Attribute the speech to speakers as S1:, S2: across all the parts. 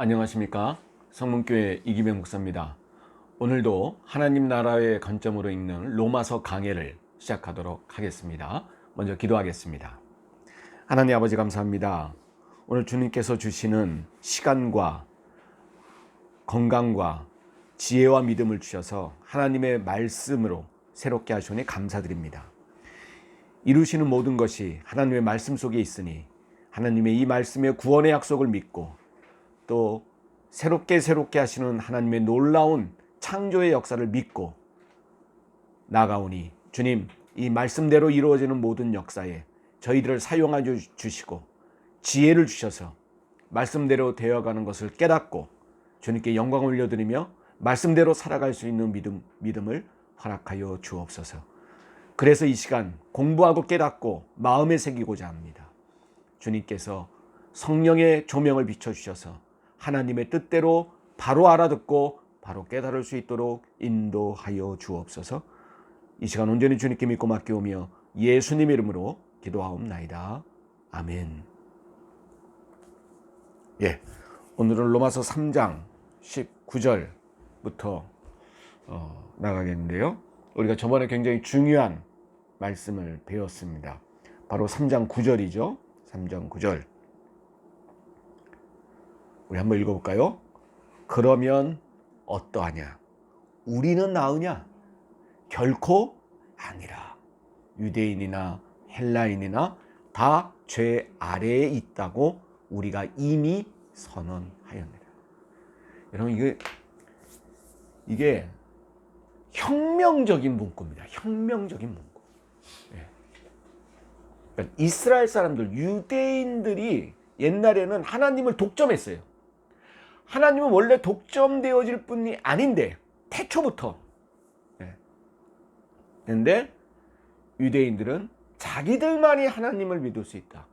S1: 안녕하십니까? 성문교회 이기명 목사입니다. 오늘도 하나님 나라의 관점으로 읽는 로마서 강해를 시작하도록 하겠습니다. 먼저 기도하겠습니다. 하나님 아버지 감사합니다. 오늘 주님께서 주시는 시간과 건강과 지혜와 믿음을 주셔서 하나님의 말씀으로 새롭게 하시니 감사드립니다. 이루시는 모든 것이 하나님의 말씀 속에 있으니 하나님의 이 말씀의 구원의 약속을 믿고 또 새롭게 하시는 하나님의 놀라운 창조의 역사를 믿고 나가오니 주님, 이 말씀대로 이루어지는 모든 역사에 저희들을 사용하여 주시고 지혜를 주셔서 말씀대로 되어가는 것을 깨닫고 주님께 영광을 올려드리며 말씀대로 살아갈 수 있는 믿음을 허락하여 주옵소서. 그래서 이 시간 공부하고 깨닫고 마음에 새기고자 합니다. 주님께서 성령의 조명을 비춰주셔서 하나님의 뜻대로 바로 알아듣고 바로 깨달을 수 있도록 인도하여 주옵소서. 이 시간 온전히 주님께 믿고 맡겨오며 예수님 이름으로 기도하옵나이다. 아멘. 오늘은 로마서 3장 19절부터 나가겠는데요. 우리가 저번에 굉장히 중요한 말씀을 배웠습니다. 바로 3장 9절이죠. 3장 9절. 우리 한번 읽어볼까요? 그러면 어떠하냐? 우리는 나으냐? 결코 아니라. 유대인이나 헬라인이나 다 죄 아래에 있다고 우리가 이미 선언하였느라. 여러분, 이게 혁명적인 문구입니다. 혁명적인 문구. 그러니까 이스라엘 사람들, 유대인들이 옛날에는 하나님을 독점했어요. 하나님은 원래 독점되어질 뿐이 아닌데, 태초부터. 그런데 유대인들은 자기들만이 하나님을 믿을 수 있다.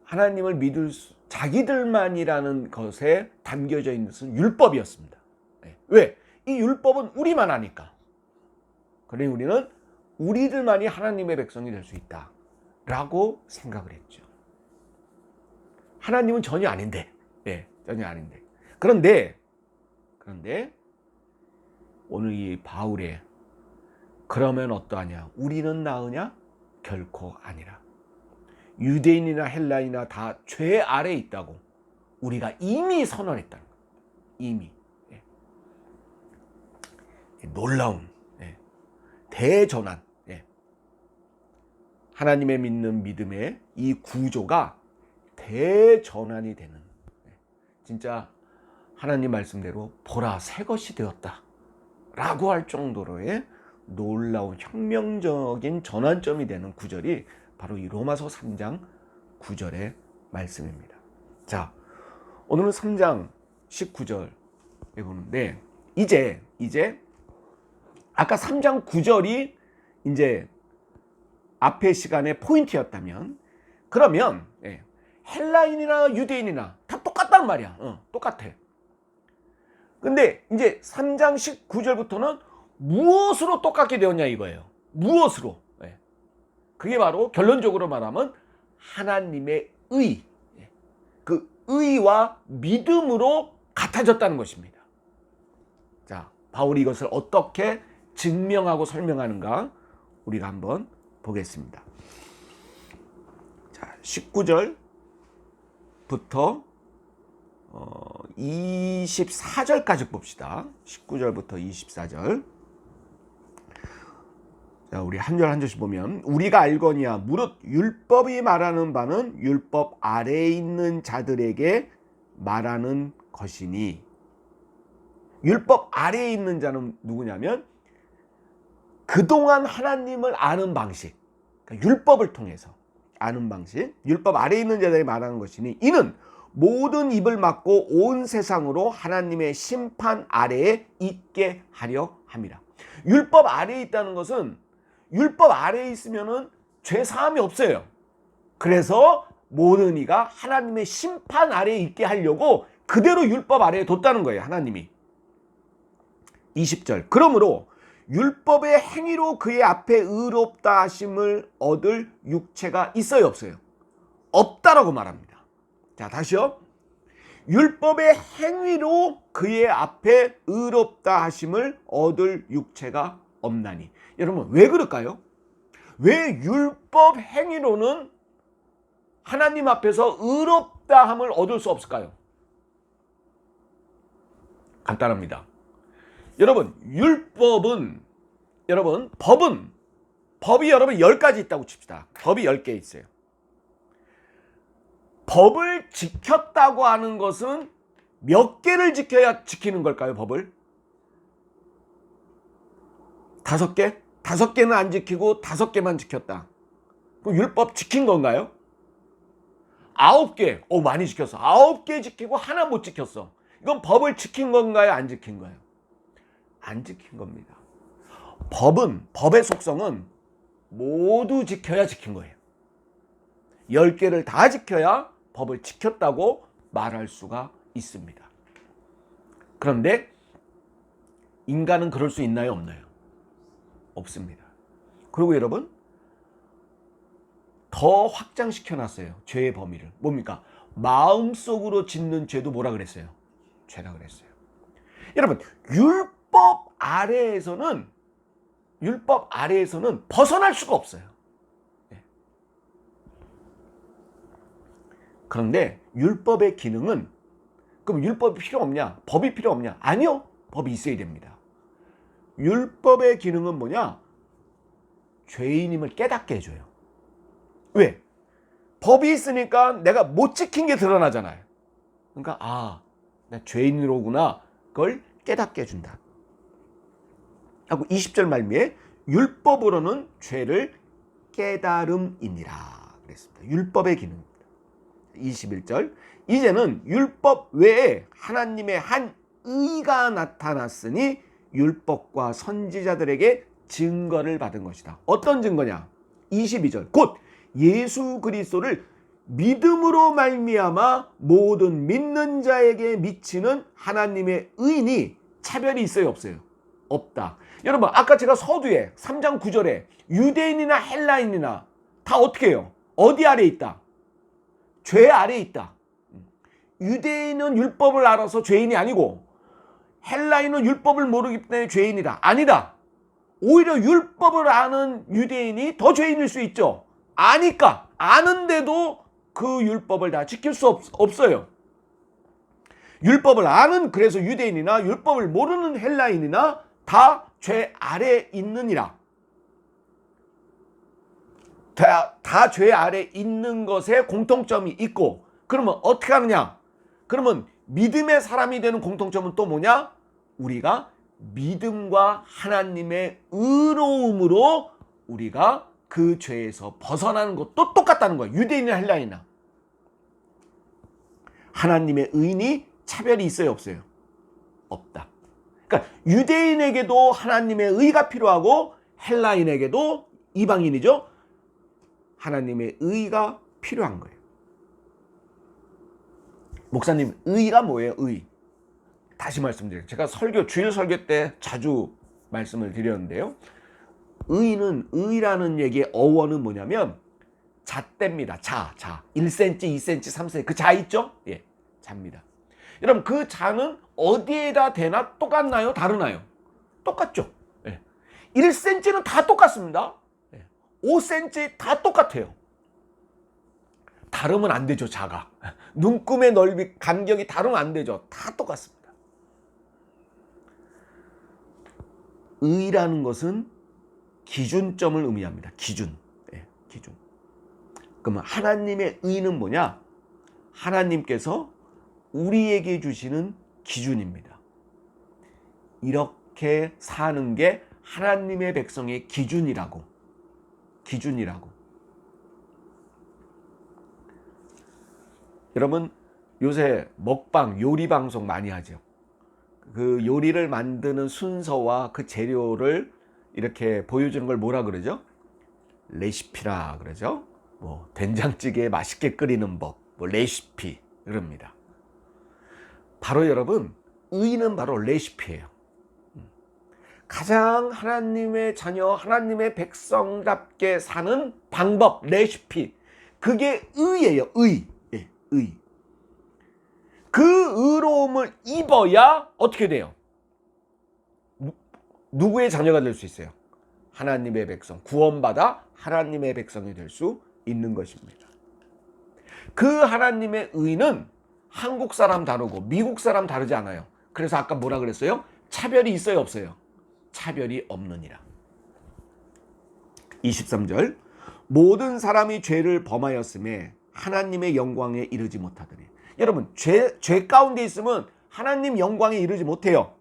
S1: 하나님을 자기들만이라는 것에 담겨져 있는 것은 율법이었습니다. 왜? 이 율법은 우리만 아니까. 그러니 우리는 우리들만이 하나님의 백성이 될 수 있다 라고 생각을 했죠. 하나님은 전혀 아닌데. 전혀 아닌데. 그런데 오늘 이 바울의 그러면 어떠하냐? 우리는 나으냐? 결코 아니라. 유대인이나 헬라인이나 다 죄 아래에 있다고 우리가 이미 선언했다는 거예요. 이미. 놀라운 대전환. 하나님의 믿는 믿음의 이 구조가 대전환이 되는, 진짜 하나님 말씀대로 보라 새 것이 되었다 라고 할 정도로의 놀라운 혁명적인 전환점이 되는 구절이 바로 이 로마서 3장 9절의 말씀입니다. 자, 오늘은 3장 19절에 보는데 이제 아까 3장 9절이 이제 앞의 시간의 포인트였다면, 그러면 헬라인이나 유대인이나 다 똑같단 말이야. 똑같아. 근데 이제 3장 19절부터는 무엇으로 똑같게 되었냐 이거예요. 무엇으로? 그게 바로 결론적으로 말하면 하나님의 의, 그 의와 믿음으로 같아졌다는 것입니다. 자, 바울이 이것을 어떻게 증명하고 설명하는가 우리가 한번 보겠습니다. 자, 19절부터 24절까지 봅시다. 19절부터 24절. 자, 우리 한 절 한 절씩 보면, 우리가 알거니와 무릇 율법이 말하는 바는 율법 아래에 있는 자들에게 말하는 것이니. 율법 아래에 있는 자는 누구냐면 그동안 하나님을 아는 방식, 그러니까 율법을 통해서 아는 방식, 율법 아래에 있는 자들에게 말하는 것이니 이는 모든 입을 막고 온 세상으로 하나님의 심판 아래에 있게 하려 함이라. 율법 아래에 있다는 것은 율법 아래에 있으면은 죄 사함이 없어요. 그래서 모든 이가 하나님의 심판 아래에 있게 하려고 그대로 율법 아래에 뒀다는 거예요, 하나님이. 20절. 그러므로 율법의 행위로 그의 앞에 의롭다 하심을 얻을 육체가 있어요, 없어요? 없다라고 말합니다. 자, 다시요. 율법의 행위로 그의 앞에 의롭다 하심을 얻을 육체가 없나니. 여러분, 왜 그럴까요? 왜 율법 행위로는 하나님 앞에서 의롭다함을 얻을 수 없을까요? 간단합니다. 여러분, 율법은, 여러분, 법이 여러분 10가지 있다고 칩시다. 법이 10개 있어요. 법을 지켰다고 하는 것은 몇 개를 지켜야 지키는 걸까요, 법을? 5개? 5개는 안 지키고 5개만 지켰다. 그럼 율법 지킨 건가요? 9개. 많이 지켰어. 9개 지키고 하나 못 지켰어. 이건 법을 지킨 건가요? 안 지킨 거예요? 안 지킨 겁니다. 법의 속성은 모두 지켜야 지킨 거예요. 10개를 다 지켜야 법을 지켰다고 말할 수가 있습니다. 그런데 인간은 그럴 수 있나요? 없나요? 없습니다. 그리고 여러분, 더 확장시켜 놨어요. 죄의 범위를. 뭡니까? 마음속으로 짓는 죄도 뭐라 그랬어요? 죄라 그랬어요. 여러분, 율법 아래에서는 벗어날 수가 없어요. 그런데 율법의 기능은, 그럼 율법이 필요 없냐? 법이 필요 없냐? 아니요. 법이 있어야 됩니다. 율법의 기능은 뭐냐? 죄인임을 깨닫게 해줘요. 왜? 법이 있으니까 내가 못 지킨 게 드러나잖아요. 그러니까 나 죄인으로구나, 그걸 깨닫게 해준다. 하고 20절 말미에 율법으로는 죄를 깨달음이니라 그랬습니다. 율법의 기능. 21절, 이제는 율법 외에 하나님의 한 의가 나타났으니 율법과 선지자들에게 증거를 받은 것이다. 어떤 증거냐? 22절, 곧 예수 그리스도를 믿음으로 말미암아 모든 믿는 자에게 미치는 하나님의 의인이 차별이 있어요, 없어요? 없다. 여러분, 아까 제가 서두에 3장 9절에 유대인이나 헬라인이나 다 어떻게 해요? 어디 아래에 있다? 죄 아래에 있다. 유대인은 율법을 알아서 죄인이 아니고 헬라인은 율법을 모르기 때문에 죄인이다. 아니다. 오히려 율법을 아는 유대인이 더 죄인일 수 있죠. 아는데도 그 율법을 다 지킬 수 없어요. 율법을 아는, 그래서 유대인이나 율법을 모르는 헬라인이나 다 죄 아래에 있느니라. 다 죄 아래 있는 것에 공통점이 있고, 그러면 어떻게 하느냐? 그러면 믿음의 사람이 되는 공통점은 또 뭐냐? 우리가 믿음과 하나님의 의로움으로 우리가 그 죄에서 벗어나는 것도 똑같다는 거예요. 유대인이나 헬라인이나. 하나님의 의인이 차별이 있어요, 없어요? 없다. 그러니까 유대인에게도 하나님의 의가 필요하고 헬라인에게도, 이방인이죠, 하나님의 의가 필요한 거예요. 목사님, 의가 뭐예요? 의. 다시 말씀드려요. 제가 주일 설교 때 자주 말씀을 드렸는데요. 의라는 얘기의 어원은 뭐냐면 잣대입니다. 자. 1cm, 2cm, 3cm. 그 자 있죠? 예, 자입니다. 여러분, 그 자는 어디에다 대나 똑같나요? 다르나요? 똑같죠? 예. 1cm는 다 똑같습니다. 5cm 다 똑같아요. 다르면 안 되죠, 자가. 눈금의 넓이, 간격이 다르면 안 되죠. 다 똑같습니다. 의라는 것은 기준점을 의미합니다. 기준. 기준. 그러면 하나님의 의는 뭐냐? 하나님께서 우리에게 주시는 기준입니다. 이렇게 사는 게 하나님의 백성의 기준이라고. 여러분, 요새 먹방, 요리 방송 많이 하죠. 그 요리를 만드는 순서와 그 재료를 이렇게 보여주는 걸 뭐라 그러죠? 레시피라 그러죠. 뭐 된장찌개 맛있게 끓이는 법, 뭐 레시피 그럽니다. 바로 여러분, 의는 바로 레시피예요. 가장 하나님의 자녀, 하나님의 백성답게 사는 방법, 레시피. 그게 의예요. 의. 그 의로움을 입어야 어떻게 돼요? 누구의 자녀가 될 수 있어요? 하나님의 백성, 구원받아 하나님의 백성이 될 수 있는 것입니다. 그 하나님의 의는 한국 사람 다르고 미국 사람 다르지 않아요. 그래서 아까 뭐라 그랬어요? 차별이 있어요, 없어요? 차별이 없느니라. 23절, 모든 사람이 죄를 범하였음에 하나님의 영광에 이르지 못하더니. 여러분, 죄 가운데 있으면 하나님 영광에 이르지 못해요.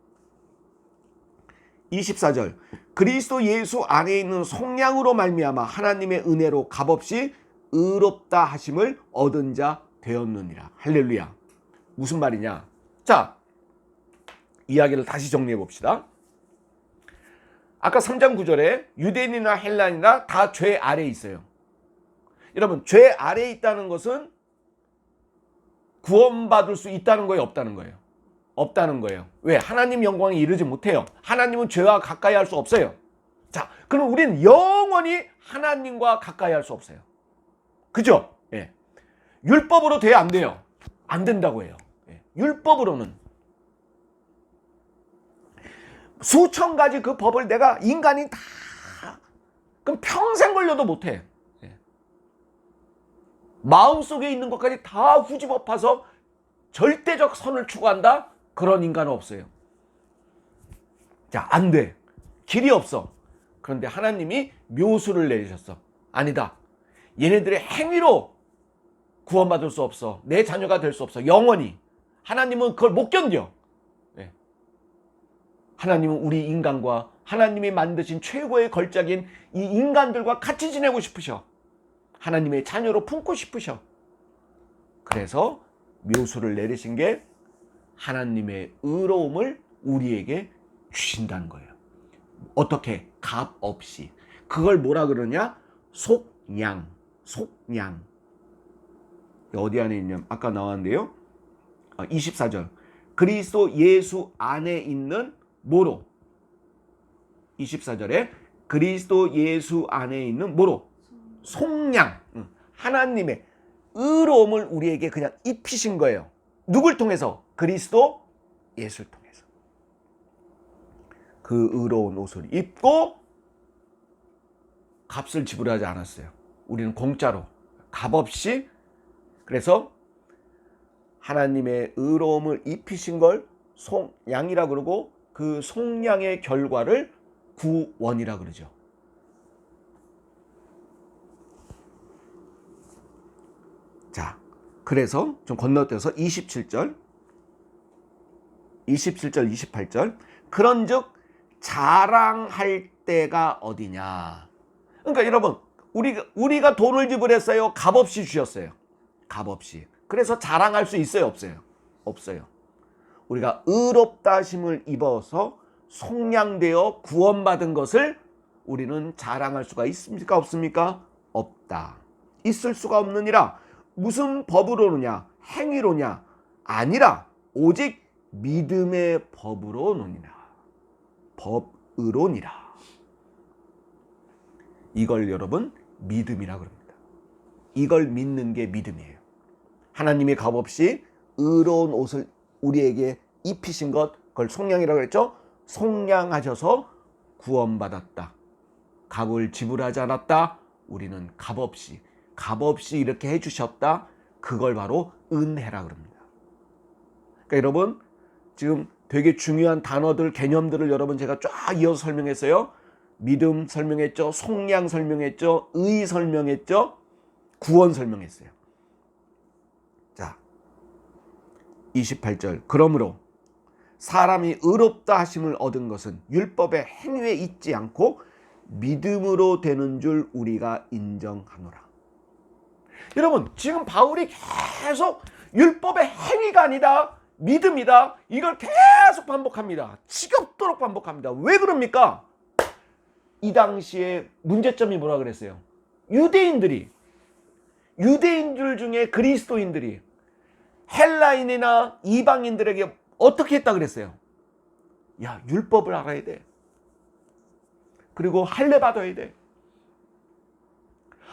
S1: 24절, 그리스도 예수 안에 있는 속량으로 말미암아 하나님의 은혜로 값없이 의롭다 하심을 얻은 자 되었느니라. 할렐루야. 무슨 말이냐? 자, 이야기를 다시 정리해 봅시다. 아까 3장 9절에 유대인이나 헬라인이나 다 죄 아래에 있어요. 여러분, 죄 아래에 있다는 것은 구원받을 수 있다는 거예요, 없다는 거예요? 없다는 거예요. 왜? 하나님 영광에 이르지 못해요. 하나님은 죄와 가까이 할 수 없어요. 자, 그럼 우리는 영원히 하나님과 가까이 할 수 없어요. 그죠? 예. 율법으로 돼야 안 돼요? 안 된다고 해요. 예. 율법으로는. 수천 가지 그 법을 내가 인간이 다, 그럼 평생 걸려도 못해. 예. 마음속에 있는 것까지 다 후집어 파서 절대적 선을 추구한다? 그런 인간은 없어요. 자, 안 돼. 길이 없어. 그런데 하나님이 묘수를 내리셨어. 아니다. 얘네들의 행위로 구원받을 수 없어. 내 자녀가 될 수 없어. 영원히. 하나님은 그걸 못 견뎌. 네. 하나님은 우리 인간과 하나님이 만드신 최고의 걸작인 이 인간들과 같이 지내고 싶으셔. 하나님의 자녀로 품고 싶으셔. 그래서 묘수를 내리신 게 하나님의 의로움을 우리에게 주신다는 거예요. 어떻게? 값 없이. 그걸 뭐라 그러냐? 속량. 속량. 어디 안에 있냐면 아까 나왔는데요. 24절. 그리스도 예수 안에 있는 뭐로? 24절에 그리스도 예수 안에 있는 뭐로? 속량. 하나님의 의로움을 우리에게 그냥 입히신 거예요. 누굴 통해서? 그리스도 예수를 통해서. 그 의로운 옷을 입고 값을 지불하지 않았어요. 우리는 공짜로 값없이. 그래서 하나님의 의로움을 입히신 걸 속량이라 그러고 그 속량의 결과를 구원이라 그러죠. 자, 그래서 좀 건너뛰어서 27절, 28절. 그런즉 자랑할 때가 어디냐. 그러니까 여러분, 우리가 돈을 지불했어요? 값없이 주셨어요. 값없이. 그래서 자랑할 수 있어요, 없어요? 없어요. 우리가 의롭다 하심을 입어서 속량되어 구원받은 것을 우리는 자랑할 수가 있습니까, 없습니까? 없다. 있을 수가 없느니라. 무슨 법으로느냐? 행위로냐? 아니라 오직 믿음의 법으로느니라. 법으로니라. 이걸 여러분 믿음이라고 합니다. 이걸 믿는 게 믿음이에요. 하나님의 값없이 의로운 옷을 우리에게 입히신 것, 그걸 속량이라고 했죠. 속량하셔서 구원받았다. 값을 지불하지 않았다. 우리는 값없이 이렇게 해주셨다. 그걸 바로 은혜라고 합니다. 그러니까 여러분, 지금 되게 중요한 단어들, 개념들을 여러분 제가 쫙 이어서 설명했어요. 믿음 설명했죠. 속량 설명했죠. 의 설명했죠. 구원 설명했어요. 자, 28절. 그러므로 사람이 의롭다 하심을 얻은 것은 율법의 행위에 있지 않고 믿음으로 되는 줄 우리가 인정하노라. 여러분, 지금 바울이 계속 율법의 행위가 아니다, 믿음이다, 이걸 계속 반복합니다. 지겹도록 반복합니다. 왜 그럽니까? 이 당시에 문제점이 뭐라 그랬어요? 유대인들 중에 그리스도인들이 헬라인이나 이방인들에게 어떻게 했다 그랬어요? 야, 율법을 알아야 돼. 그리고 할례 받아야 돼.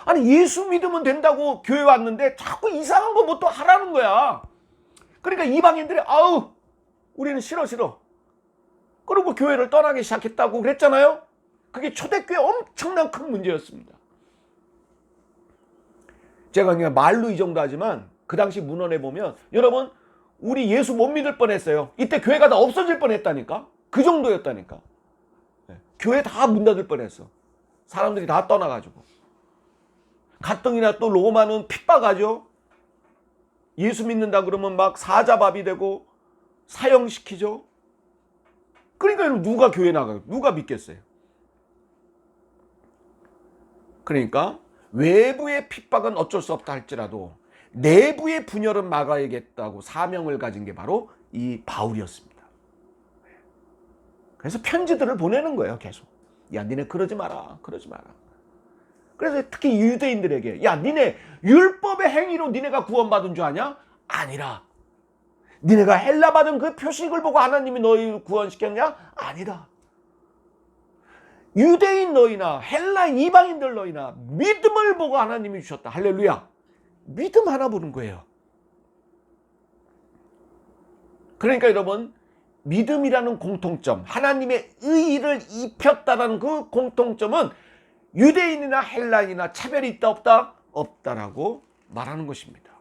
S1: 아니, 예수 믿으면 된다고 교회 왔는데 자꾸 이상한 거 뭐 또 하라는 거야. 그러니까 이방인들이 아우 우리는 싫어 싫어. 그리고 교회를 떠나기 시작했다고 그랬잖아요. 그게 초대교회 엄청난 큰 문제였습니다. 제가 그냥 말로 이 정도 하지만 그 당시 문헌에 보면 여러분 우리 예수 못 믿을 뻔했어요. 이때 교회가 다 없어질 뻔했다니까. 그 정도였다니까. 교회 다 문 닫을 뻔했어. 사람들이 다 떠나가지고. 가뜩이나 또 로마는 핍박하죠. 예수 믿는다 그러면 막 사자밥이 되고 사형시키죠. 그러니까 누가 교회 나가요? 누가 믿겠어요? 그러니까 외부의 핍박은 어쩔 수 없다 할지라도 내부의 분열은 막아야겠다고 사명을 가진 게 바로 이 바울이었습니다. 그래서 편지들을 보내는 거예요. 계속. 야 니네 그러지 마라. 그러지 마라. 그래서 특히 유대인들에게 야 니네 율법의 행위로 니네가 구원받은 줄 아냐? 아니라. 니네가 헬라 받은 그 표식을 보고 하나님이 너희 구원시켰냐? 아니다. 유대인 너희나 헬라 이방인들 너희나 믿음을 보고 하나님이 주셨다. 할렐루야. 믿음 하나 보는 거예요. 그러니까 여러분 믿음이라는 공통점, 하나님의 의의를 입혔다라는 그 공통점은 유대인이나 헬라인이나 차별이 있다 없다? 없다라고 말하는 것입니다.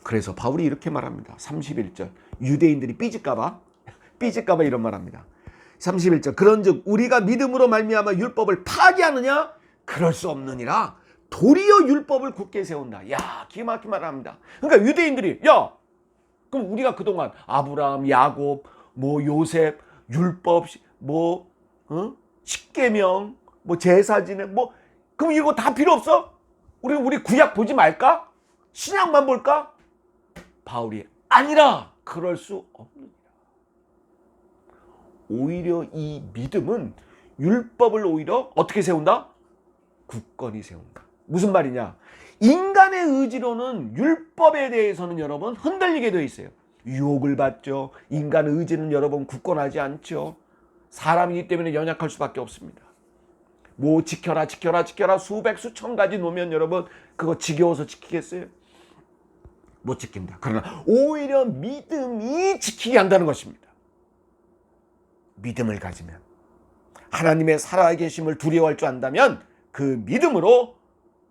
S1: 그래서 바울이 이렇게 말합니다. 31절 유대인들이 삐질까봐 이런 말합니다. 31절 그런즉 우리가 믿음으로 말미암아 율법을 파기하느냐? 그럴 수 없느니라. 도리어 율법을 굳게 세운다. 야 기가 막히게 말합니다. 그러니까 유대인들이 야 그럼 우리가 그동안 아브라함, 야곱, 뭐 요셉, 율법, 뭐 십계명, 뭐 제사 지내 뭐 그럼 이거 다 필요 없어? 우리 구약 보지 말까? 신약만 볼까? 바울이 아니라 그럴 수 없느니라. 오히려 이 믿음은 율법을 오히려 어떻게 세운다? 굳건히 세운다. 무슨 말이냐? 인간의 의지로는 율법에 대해서는 여러분 흔들리게 되어 있어요. 유혹을 받죠. 인간의 의지는 여러분 굳건하지 않죠. 사람이기 때문에 연약할 수밖에 없습니다. 뭐 지켜라 수백 수천 가지 놓으면 여러분 그거 지겨워서 지키겠어요? 못 지킨다. 그러나 오히려 믿음이 지키게 한다는 것입니다. 믿음을 가지면 하나님의 살아계심을 두려워할 줄 안다면 그 믿음으로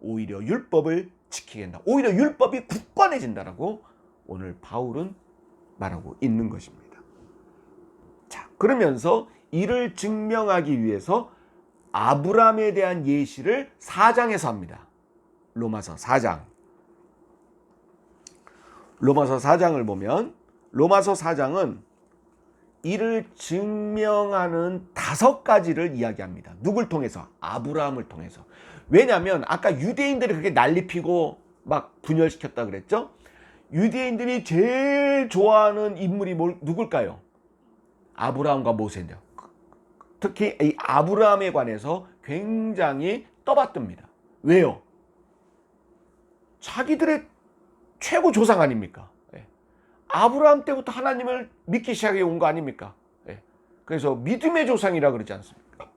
S1: 오히려 율법을 지키게 한다. 오히려 율법이 굳건해진다라고 오늘 바울은 말하고 있는 것입니다. 자, 그러면서 이를 증명하기 위해서 아브라함에 대한 예시를 4장에서 합니다. 로마서 4장. 로마서 4장을 보면 로마서 4장은 이를 증명하는 5가지를 이야기합니다. 누굴 통해서? 아브라함을 통해서. 왜냐하면 아까 유대인들이 그렇게 난리피고 막 분열시켰다 그랬죠? 유대인들이 제일 좋아하는 인물이 누굴까요? 아브라함과 모세인데요. 특히 이 아브라함에 관해서 굉장히 떠받듭니다. 왜요? 자기들의 최고 조상 아닙니까? 아브라함 때부터 하나님을 믿기 시작해 온 거 아닙니까? 그래서 믿음의 조상이라 그러지 않습니까?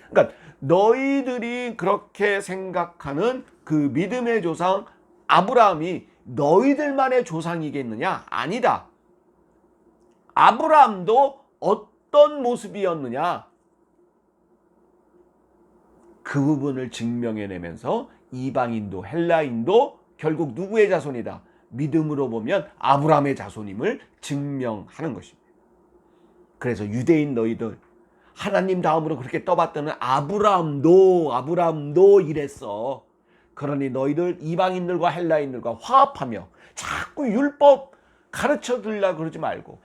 S1: 그러니까 너희들이 그렇게 생각하는 그 믿음의 조상 아브라함이 너희들만의 조상이겠느냐? 아니다. 아브라함도 어떤 모습이었느냐? 그 부분을 증명해내면서 이방인도 헬라인도 결국 누구의 자손이다? 믿음으로 보면 아브라함의 자손임을 증명하는 것입니다. 그래서 유대인 너희들 하나님 다음으로 그렇게 떠받드는 아브라함도 이랬어. 그러니 너희들 이방인들과 헬라인들과 화합하며 자꾸 율법 가르쳐 주려고 그러지 말고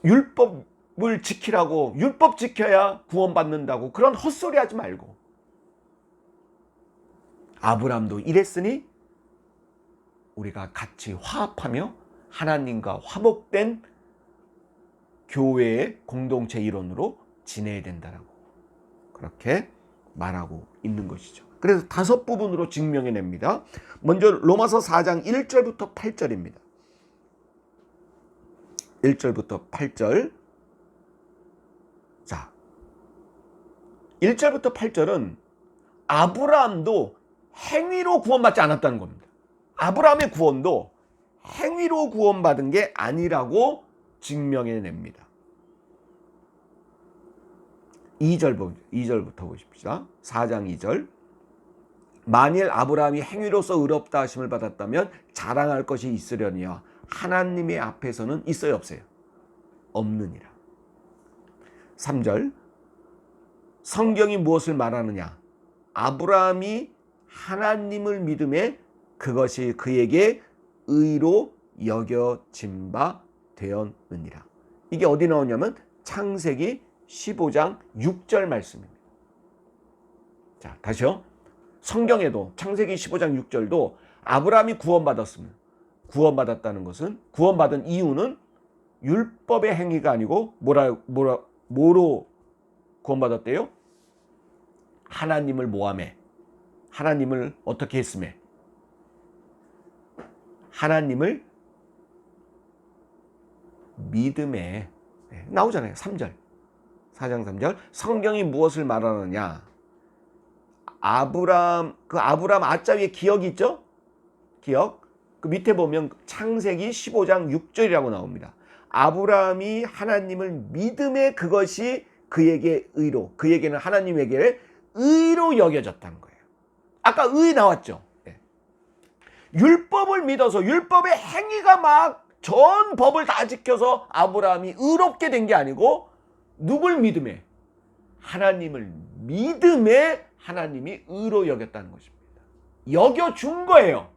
S1: 율법을 지키라고 율법 지켜야 구원받는다고 그런 헛소리 하지 말고 아브라함도 이랬으니 우리가 같이 화합하며 하나님과 화목된 교회의 공동체 일원으로 지내야 된다라고 그렇게 말하고 있는 것이죠. 그래서 5부분으로 증명해냅니다. 먼저 로마서 4장 1절부터 8절입니다. 1절부터 8절. 자, 1절부터 8절은 아브라함도 행위로 구원받지 않았다는 겁니다. 아브라함의 구원도 행위로 구원받은 게 아니라고 증명해냅니다. 2절부터 보십시다. 4장 2절. 만일 아브라함이 행위로서 의롭다 하심을 받았다면 자랑할 것이 있으려니와 하나님의 앞에서는 있어요, 없어요? 없느니라. 3절. 성경이 무엇을 말하느냐? 아브라함이 하나님을 믿음에 그것이 그에게 의로 여겨진 바 되었느니라. 이게 어디 나오냐면 창세기 15장 6절 말씀입니다. 자, 다시요. 성경에도 창세기 15장 6절도 아브라함이 구원받았습니다. 구원받았다는 것은, 구원받은 이유는 율법의 행위가 아니고 뭐로 구원받았대요? 하나님을 모함해. 하나님을 어떻게 했음에? 하나님을 믿음에. 나오잖아요. 3절. 4장 3절. 성경이 무엇을 말하느냐? 아브라함 아자 위에 기억이 있죠? 기억. 그 밑에 보면 창세기 15장 6절이라고 나옵니다. 아브라함이 하나님을 믿음에 그것이 그에게 의로, 그에게는 하나님에게 의로 여겨졌다는 거예요. 아까 의 나왔죠? 네. 율법을 믿어서 율법의 행위가 막 전 법을 다 지켜서 아브라함이 의롭게 된 게 아니고 누굴 믿음에? 하나님을 믿음에 하나님이 의로 여겼다는 것입니다. 여겨준 거예요.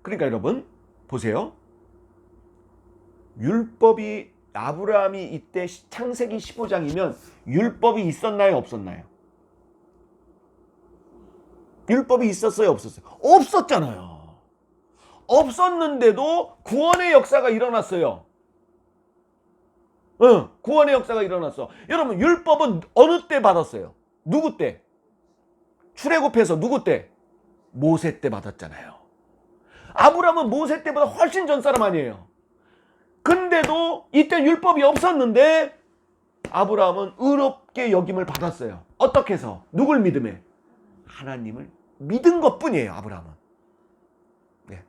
S1: 그러니까 여러분 보세요. 율법이, 아브라함이 이때 창세기 15장이면 율법이 있었나요, 없었나요? 율법이 있었어요, 없었어요? 없었잖아요. 없었는데도 구원의 역사가 일어났어요. 구원의 역사가 일어났어. 여러분, 율법은 어느 때 받았어요? 누구 때? 출애굽해서 누구 때? 모세 때 받았잖아요. 아브라함은 모세 때보다 훨씬 전 사람 아니에요. 근데도 이때 율법이 없었는데 아브라함은 의롭게 여김을 받았어요. 어떻게 해서? 누굴 믿음에? 하나님을 믿은 것뿐이에요, 아브라함은. 네.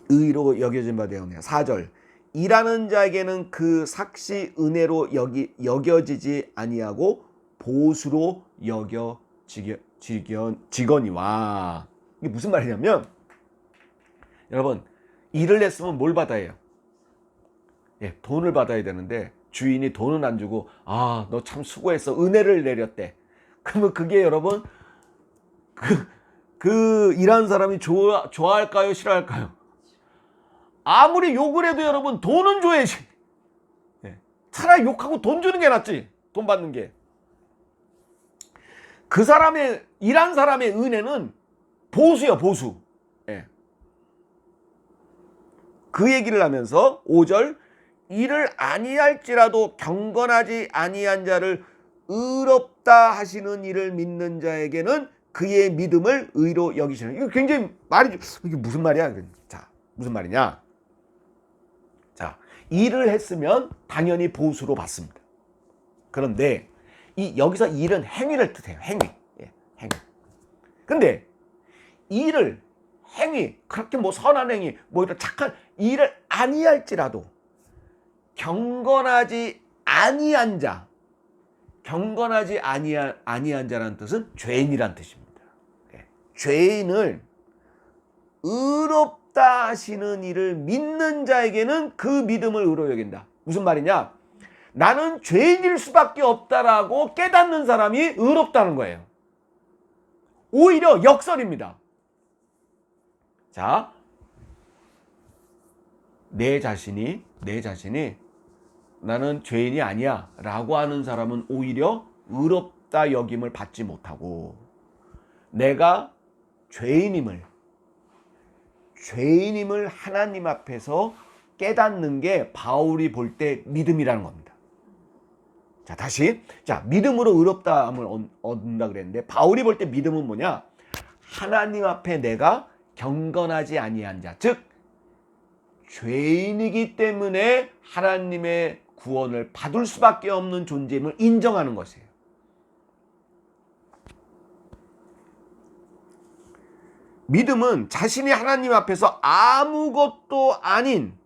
S1: 의로 여겨진 바 되었네요. 4절. 일하는 자에게는 그 삭시 은혜로 여겨지지 아니하고 보수로 여겨지거니와. 이게 무슨 말이냐면, 여러분, 일을 했으면 뭘 받아야 해요? 예, 돈을 받아야 되는데 주인이 돈은 안 주고, 아, 너 참 수고했어, 은혜를 내렸대. 그러면 그게 여러분, 그 일하는 사람이 좋아할까요, 싫어할까요? 아무리 욕을 해도 여러분 돈은 줘야지. 예, 차라리 욕하고 돈 주는 게 낫지, 돈 받는 게. 그 사람의, 일한 사람의 은혜는 보수야, 보수. 예. 그 얘기를 하면서 5절. 이를 아니할지라도 경건하지 아니한 자를 의롭다 하시는 이를 믿는 자에게는 그의 믿음을 의로 여기시는. 이거 굉장히 이게 무슨 말이야? 자, 무슨 말이냐? 자, 일을 했으면 당연히 보수로 받습니다. 그런데 여기서 일은 행위를 뜻해요. 행위. 예, 행위. 근데 일을, 행위, 그렇게 뭐 선한 행위, 뭐 이런 착한 일을 아니할지라도 경건하지 아니한 자, 경건하지 아니한 자라는 뜻은 죄인이란 뜻입니다. 예, 죄인을 의롭다 하시는 이를 믿는 자에게는 그 믿음을 의로 여긴다. 무슨 말이냐? 나는 죄인일 수밖에 없다라고 깨닫는 사람이 의롭다는 거예요. 오히려 역설입니다. 자, 내 자신이 나는 죄인이 아니야 라고 하는 사람은 오히려 의롭다 여김을 받지 못하고, 내가 죄인임을 하나님 앞에서 깨닫는 게 바울이 볼 때 믿음이라는 겁니다. 자, 다시. 자, 믿음으로 의롭다함을 얻는다 그랬는데, 바울이 볼 때 믿음은 뭐냐? 하나님 앞에 내가 경건하지 아니한 자, 즉 죄인이기 때문에 하나님의 구원을 받을 수밖에 없는 존재임을 인정하는 것이에요. 믿음은 자신이 하나님 앞에서 아무것도 아닌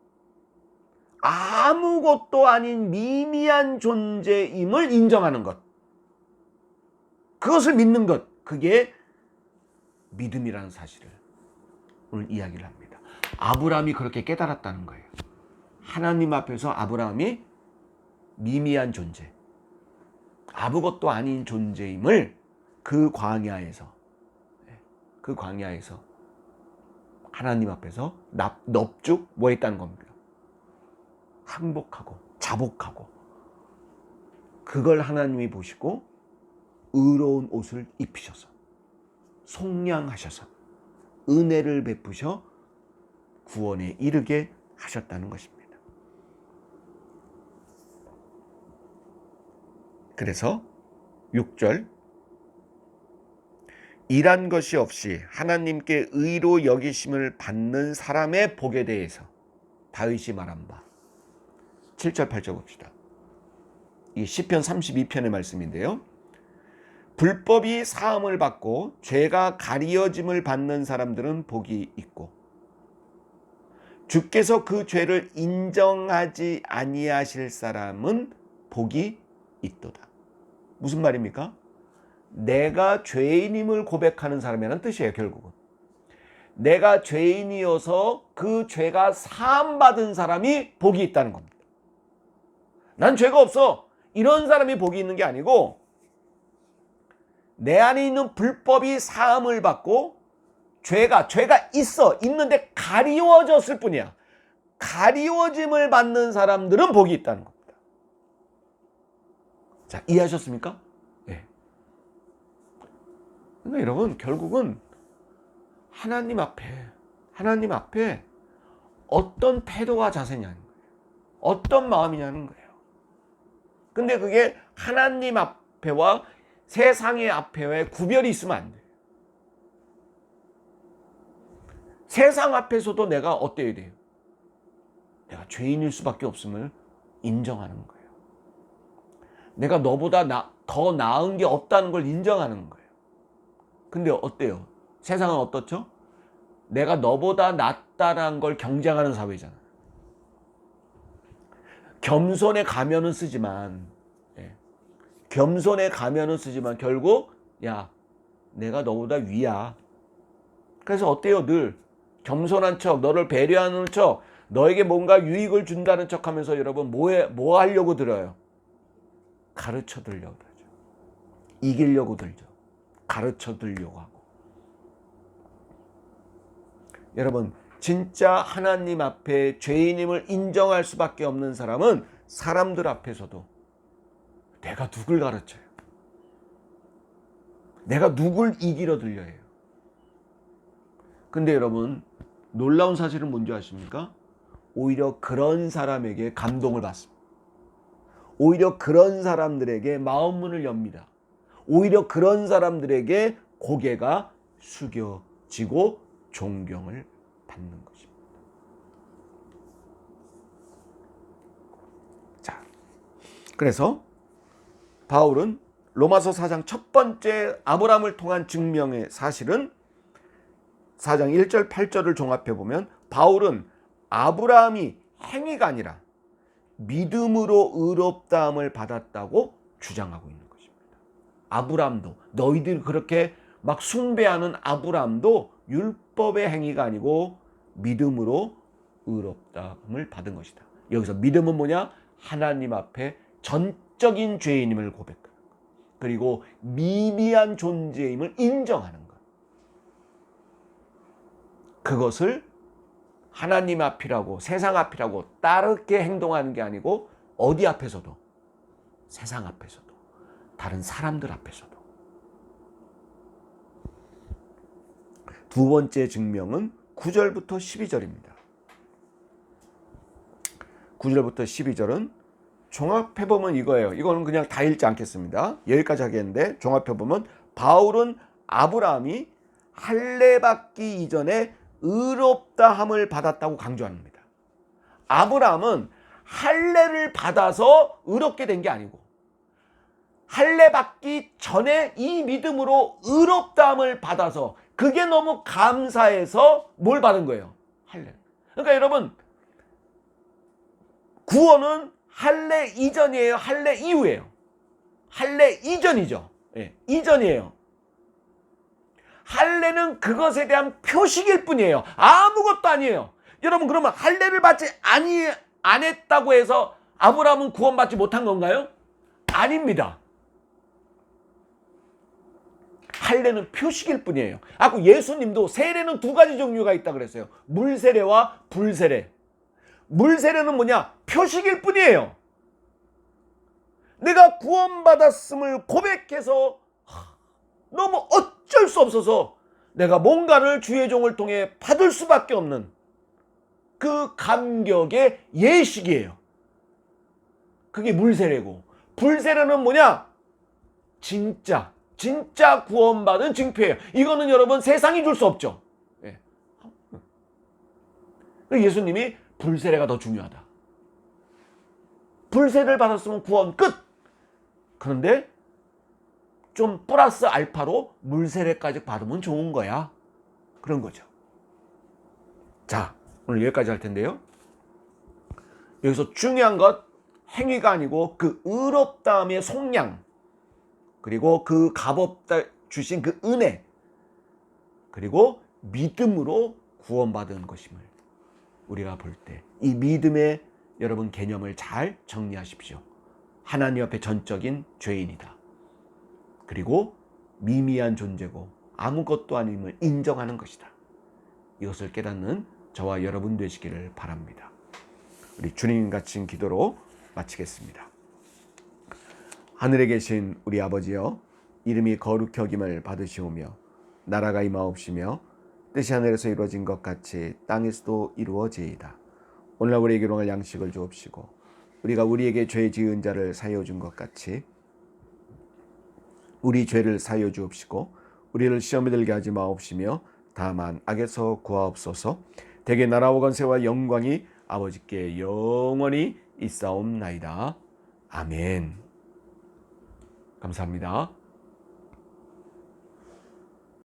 S1: 미미한 존재임을 인정하는 것. 그것을 믿는 것. 그게 믿음이라는 사실을 오늘 이야기를 합니다. 아브라함이 그렇게 깨달았다는 거예요. 하나님 앞에서 아브라함이 미미한 존재, 아무것도 아닌 존재임을 그 광야에서 하나님 앞에서 넙죽 뭐 했다는 겁니다. 항복하고 자복하고, 그걸 하나님이 보시고 의로운 옷을 입히셔서 속량하셔서 은혜를 베푸셔 구원에 이르게 하셨다는 것입니다. 그래서 6절, 일한 것이 없이 하나님께 의로 여기심을 받는 사람의 복에 대해서 다윗이 말한 바. 7절 8절 봅시다. 이 시편 32편의 말씀인데요. 불법이 사함을 받고 죄가 가리어짐을 받는 사람들은 복이 있고 주께서 그 죄를 인정하지 아니하실 사람은 복이 있도다. 무슨 말입니까? 내가 죄인임을 고백하는 사람이라는 뜻이에요. 결국은 내가 죄인이어서 그 죄가 사함받은 사람이 복이 있다는 겁니다. 난 죄가 없어, 이런 사람이 복이 있는 게 아니고, 내 안에 있는 불법이 사함을 받고 죄가 있는데 가리워졌을 뿐이야. 가리워짐을 받는 사람들은 복이 있다는 겁니다. 자, 이해하셨습니까? 네. 그러니까 여러분, 결국은 하나님 앞에 어떤 태도와 자세냐는 거예요. 어떤 마음이냐는 거예요. 근데 그게 하나님 앞에와 세상의 앞에의 구별이 있으면 안 돼요. 세상 앞에서도 내가 어때야 돼요? 내가 죄인일 수밖에 없음을 인정하는 거예요. 내가 너보다 더 나은 게 없다는 걸 인정하는 거예요. 근데 어때요? 세상은 어떻죠? 내가 너보다 낫다라는 걸 경쟁하는 사회잖아요. 겸손의 가면은 쓰지만 결국 야, 내가 너보다 위야. 그래서 어때요? 늘 겸손한 척, 너를 배려하는 척, 너에게 뭔가 유익을 준다는 척 하면서 여러분 뭐 하려고 들어요? 가르쳐 들려고 들죠. 이기려고 들죠. 가르쳐 들려고 하고. 여러분, 진짜 하나님 앞에 죄인임을 인정할 수밖에 없는 사람은 사람들 앞에서도 내가 누굴 가르쳐요? 내가 누굴 이기려 들려 해요? 근데 여러분, 놀라운 사실은 뭔지 아십니까? 오히려 그런 사람에게 감동을 받습니다. 오히려 그런 사람들에게 마음문을 엽니다. 오히려 그런 사람들에게 고개가 숙여지고 존경을 받는 것입니다. 자, 그래서 바울은 로마서 4장 첫 번째 아브라함을 통한 증명의 사실은 4장 1절 8절을 종합해 보면 바울은 아브라함이 행위가 아니라 믿음으로 의롭다함을 받았다고 주장하고 있는 것입니다. 아브라함도, 너희들이 그렇게 막 숭배하는 아브라함도 율법의 행위가 아니고 믿음으로 의롭다함을 받은 것이다. 여기서 믿음은 뭐냐? 하나님 앞에 전적인 죄인임을 고백하는 것, 그리고 미미한 존재임을 인정하는 것. 그것을 하나님 앞이라고, 세상 앞이라고 다르게 행동하는 게 아니고 어디 앞에서도, 세상 앞에서도, 다른 사람들 앞에서도. 두 번째 증명은 9절부터 12절입니다. 9절부터 12절은 종합해보면 이거예요. 이거는 그냥 다 읽지 않겠습니다. 여기까지 하겠는데 종합해보면 바울은 아브라함이 할례받기 이전에 의롭다함을 받았다고 강조합니다. 아브라함은 할례를 받아서 의롭게 된 게 아니고 할례 받기 전에 이 믿음으로 의롭다함을 받아서 그게 너무 감사해서 뭘 받은 거예요? 할례. 그러니까 여러분, 구원은 할례 이전이에요? 할례 이후예요? 할례 이전이죠. 예, 이전이에요. 할례는 그것에 대한 표식일 뿐이에요. 아무것도 아니에요. 여러분, 그러면 할례를 받지 안 했다고 해서 아브라함은 구원받지 못한 건가요? 아닙니다. 할례는 표식일 뿐이에요. 예수님도 세례는 두 가지 종류가 있다 그랬어요. 물세례와 불세례. 물세례는 뭐냐? 표식일 뿐이에요. 내가 구원받았음을 고백해서 너무 어쩔 수 없어서 내가 뭔가를 주의 종을 통해 받을 수밖에 없는 그 감격의 예식이에요. 그게 물세례고, 불세례는 뭐냐? 진짜 구원받은 증표예요. 이거는 여러분 세상이 줄 수 없죠. 예. 예수님이 불세례가 더 중요하다. 불세례를 받았으면 구원 끝. 그런데 좀 플러스 알파로 물세례까지 받으면 좋은 거야. 그런 거죠. 자, 오늘 여기까지 할 텐데요. 여기서 중요한 것, 행위가 아니고 그 의롭다함의 속량, 그리고 그 값없다 주신 그 은혜, 그리고 믿음으로 구원받은 것임을 우리가 볼 때 이 믿음의 여러분 개념을 잘 정리하십시오. 하나님 앞에 전적인 죄인이다. 그리고 미미한 존재고 아무것도 아님을 인정하는 것이다. 이것을 깨닫는 저와 여러분 되시기를 바랍니다. 우리 주님 갇힌 기도로 마치겠습니다. 하늘에 계신 우리 아버지여, 이름이 거룩히 여김을 받으시오며 나라가 임하옵시며 뜻이 하늘에서 이루어진 것 같이 땅에서도 이루어지이다. 오늘날 우리에게 일용할 양식을 주옵시고 우리가 우리에게 죄 지은 자를 사하여 준 것 같이 우리 죄를 사하여 주옵시고 우리를 시험에 들게 하지 마옵시며 다만 악에서 구하옵소서. 대개 나라와 권세와 영광이 아버지께 영원히 있사옵나이다. 아멘. 감사합니다.